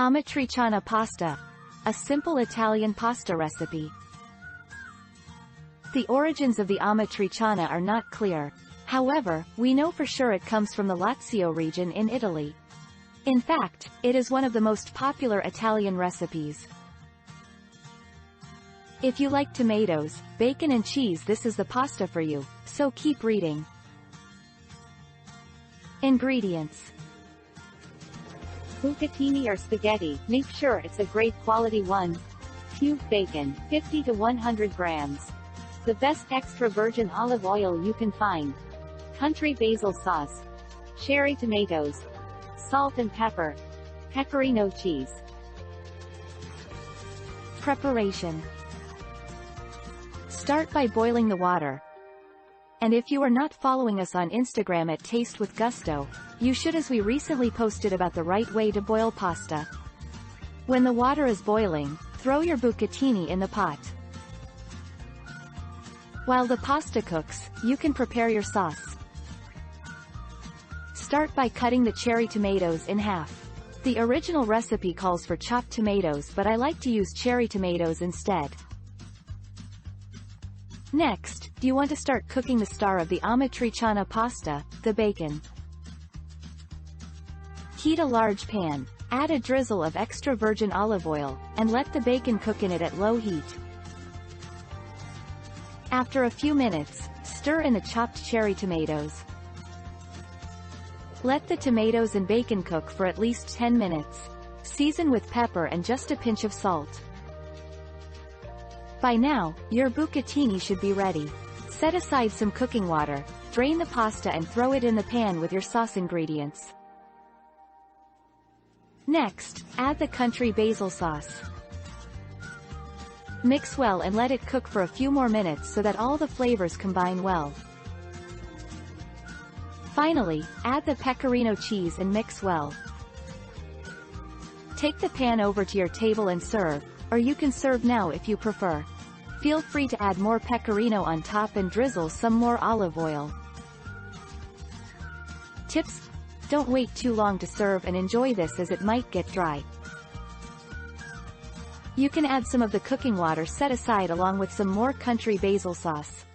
Amatriciana pasta. A simple Italian pasta recipe. The origins of the Amatriciana are not clear. However, we know for sure it comes from the Lazio region in Italy. In fact, it is one of the most popular Italian recipes. If you like tomatoes, bacon and cheese, this is the pasta for you, so keep reading. Ingredients. Bucatini or spaghetti, make sure it's a great quality one. Cubed bacon, 50 to 100 grams. The best extra virgin olive oil you can find. Country basil sauce. Cherry tomatoes. Salt and pepper. Pecorino cheese. Preparation. Start by boiling the water. And if you are not following us on Instagram at TasteWithGusto, you should, as we recently posted about the right way to boil pasta. When the water is boiling, throw your bucatini in the pot. While the pasta cooks, you can prepare your sauce. Start by cutting the cherry tomatoes in half. The original recipe calls for chopped tomatoes, but I like to use cherry tomatoes instead. Next, you want to start cooking the star of the Amatriciana pasta, the bacon. Heat a large pan, add a drizzle of extra virgin olive oil, and let the bacon cook in it at low heat. After a few minutes, stir in the chopped cherry tomatoes. Let the tomatoes and bacon cook for at least 10 minutes. Season with pepper and just a pinch of salt. By now, your bucatini should be ready. Set aside some cooking water, drain the pasta and throw it in the pan with your sauce ingredients. Next, add the country basil sauce. Mix well and let it cook for a few more minutes so that all the flavors combine well. Finally, add the pecorino cheese and mix well. Take the pan over to your table and serve, or you can serve now if you prefer. Feel free to add more pecorino on top and drizzle some more olive oil. Tips: don't wait too long to serve and enjoy this as it might get dry. You can add some of the cooking water set aside along with some more country basil sauce.